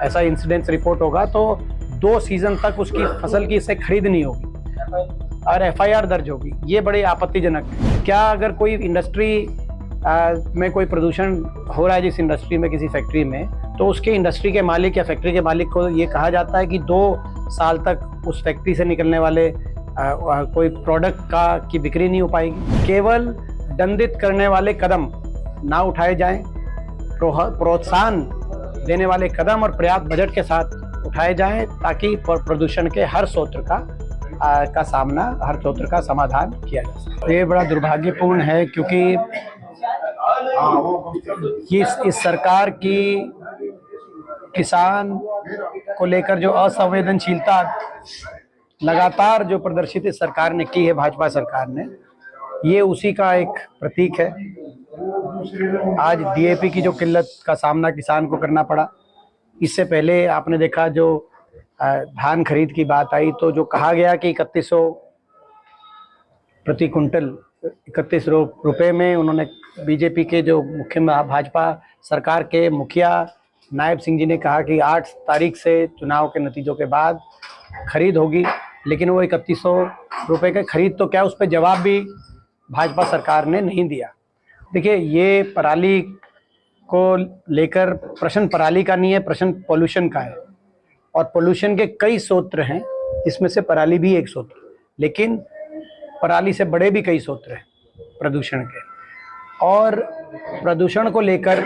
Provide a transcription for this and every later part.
ऐसा incidence report होगा तो 2 सीजन तक उसकी फसल की इससे खरीद नहीं होगी और FIR दर्ज होगी। ये बड़ी आपत्तिजनक है। क्या अगर कोई इंडस्ट्री में कोई प्रदूषण हो रहा है जिस इंडस्ट्री में, किसी फैक्ट्री में, तो उसके इंडस्ट्री के मालिक या फैक्ट्री के मालिक को ये कहा जाता है कि 2 साल तक उस फैक्ट्री से निकलने वाले कोई प्रोडक्ट की बिक्री नहीं हो पाएगी। केवल दंडित करने वाले कदम ना उठाए जाएं, प्रोत्साहन देने वाले कदम और पर्याप्त बजट के साथ उठाए जाएं ताकि प्रदूषण के हर स्रोत का समाधान किया जा सके। ये बड़ा दुर्भाग्यपूर्ण है क्योंकि इस सरकार की किसान को लेकर जो असंवेदनशीलता लगातार जो प्रदर्शित इस सरकार ने की है, भाजपा सरकार ने, ये उसी का एक प्रतीक है। आज DAP की जो किल्लत का सामना किसान को करना पड़ा, इससे पहले आपने देखा जो धान खरीद की बात आई तो जो कहा गया कि 3100 प्रति कुंटल 31 रुपये में उन्होंने बीजेपी के जो भाजपा सरकार के मुखिया नायब सिंह जी ने कहा कि 8 तारीख से चुनाव के नतीजों के बाद खरीद होगी, लेकिन वो 3100 रुपये का खरीद तो क्या, उस पर जवाब भी भाजपा सरकार ने नहीं दिया। देखिए, ये पराली को लेकर प्रश्न पराली का नहीं है, प्रश्न पोल्यूशन का है और पोल्यूशन के कई स्रोत हैं, इसमें से पराली भी एक स्रोत, लेकिन पराली से बड़े भी कई स्रोत हैं प्रदूषण के। और प्रदूषण को लेकर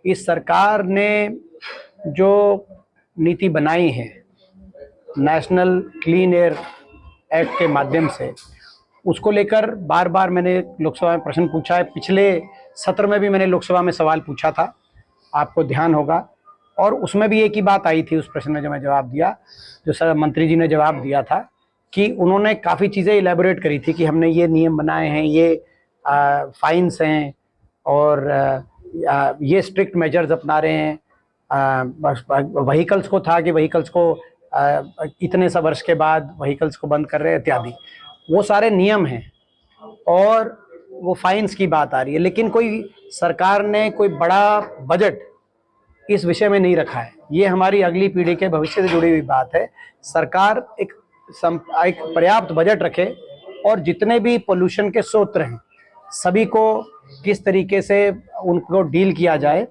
इस सरकार ने जो नीति बनाई है नेशनल क्लीन एयर एक्ट के माध्यम से, उसको लेकर बार बार मैंने लोकसभा में प्रश्न पूछा है। पिछले सत्र में भी मैंने लोकसभा में सवाल पूछा था, आपको ध्यान होगा, और उसमें भी एक ही बात आई थी उस प्रश्न में जो मैं जवाब दिया, जो मंत्री जी ने जवाब दिया था कि उन्होंने काफ़ी चीज़ें इलेबोरेट करी थी कि हमने ये नियम बनाए हैं, ये फाइन्स हैं और ये स्ट्रिक्ट मेजर्स अपना रहे हैं। व्हीकल्स को था कि व्हीकल्स को इतने सा वर्ष के बाद व्हीकल्स को बंद कर रहे हैं इत्यादि, वो सारे नियम हैं और वो फाइन्स की बात आ रही है, लेकिन कोई सरकार ने कोई बड़ा बजट इस विषय में नहीं रखा है। ये हमारी अगली पीढ़ी के भविष्य से जुड़ी हुई बात है। सरकार एक पर्याप्त बजट रखे और जितने भी पोल्यूशन के स्रोत हैं सभी को किस तरीके से उनको डील किया जाए,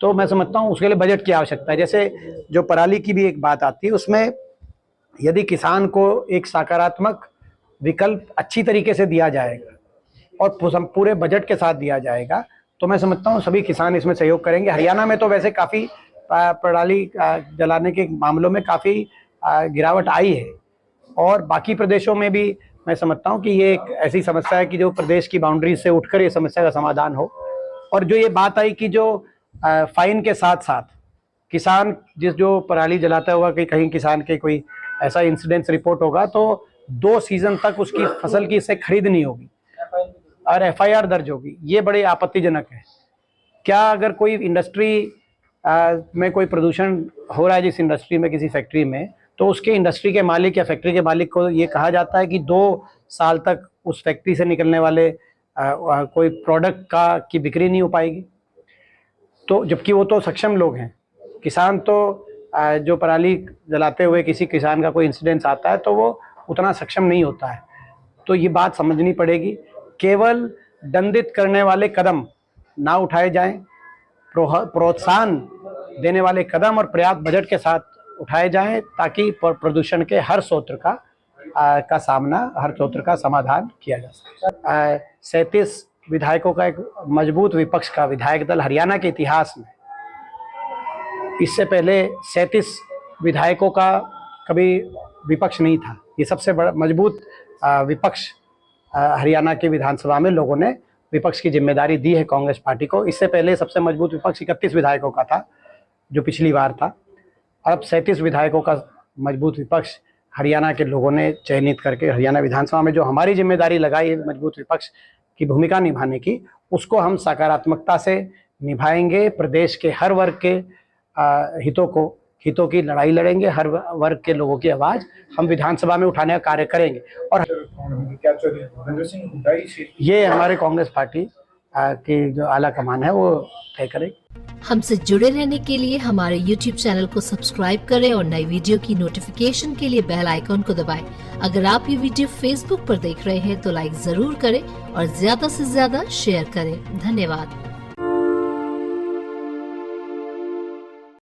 तो मैं समझता हूँ उसके लिए बजट की आवश्यकता है। जैसे जो पराली की भी एक बात आती है, उसमें यदि किसान को एक सकारात्मक विकल्प अच्छी तरीके से दिया जाएगा और पूरे बजट के साथ दिया जाएगा तो मैं समझता हूँ सभी किसान इसमें सहयोग करेंगे। हरियाणा में तो वैसे काफ़ी पराली जलाने के मामलों में काफ़ी गिरावट आई है और बाकी प्रदेशों में भी मैं समझता हूँ कि ये एक ऐसी समस्या है कि जो प्रदेश की बाउंड्री से उठकर ये समस्या का समाधान हो। और जो ये बात आई कि जो फाइन के साथ साथ किसान जो पराली जलाता हुआ कि कहीं किसान के कोई ऐसा इंसिडेंस रिपोर्ट होगा तो 2 सीजन तक उसकी फसल की इससे खरीद नहीं होगी और FIR दर्ज होगी। ये बड़ी आपत्तिजनक है। क्या अगर कोई इंडस्ट्री में कोई प्रदूषण हो रहा है जिस इंडस्ट्री में, किसी फैक्ट्री में, तो उसके इंडस्ट्री के मालिक या फैक्ट्री के मालिक को ये कहा जाता है कि 2 साल तक उस फैक्ट्री से निकलने वाले कोई प्रोडक्ट की बिक्री नहीं हो पाएगी। तो जबकि वो तो सक्षम लोग हैं। किसान तो जो पराली जलाते हुए किसी किसान का कोई इंसिडेंस आता है तो वो उतना सक्षम नहीं होता है। तो ये बात समझनी पड़ेगी। केवल दंडित करने वाले कदम ना उठाए जाएं, प्रोत्साहन देने वाले कदम और पर्याप्त बजट के साथ उठाए जाएं ताकि प्रदूषण के हर स्रोत का समाधान किया जा सके। 37 विधायकों का एक मजबूत विपक्ष का विधायक दल हरियाणा के इतिहास में, इससे पहले 37 विधायकों का कभी विपक्ष नहीं था। ये सबसे बड़ा मजबूत विपक्ष हरियाणा की विधानसभा में लोगों ने विपक्ष की जिम्मेदारी दी है कांग्रेस पार्टी को। इससे पहले सबसे मजबूत विपक्ष 31 विधायकों का था जो पिछली बार था। अब 37 विधायकों का मजबूत विपक्ष हरियाणा के लोगों ने चयनित करके हरियाणा विधानसभा में जो हमारी जिम्मेदारी लगाई है मजबूत विपक्ष की भूमिका निभाने की, उसको हम सकारात्मकता से निभाएंगे। प्रदेश के हर वर्ग के हितों की लड़ाई लड़ेंगे। हर वर्ग के लोगों की आवाज़ हम विधानसभा में उठाने का कार्य करेंगे। और ये हमारे कांग्रेस पार्टी की जो आला कमान है वो तय करेगी। हमसे जुड़े रहने के लिए हमारे YouTube चैनल को सब्सक्राइब करें और नई वीडियो की नोटिफिकेशन के लिए बेल आइकॉन को दबाएं। अगर आप ये वीडियो Facebook पर देख रहे हैं तो लाइक जरूर करें और ज्यादा से ज्यादा शेयर करें। धन्यवाद।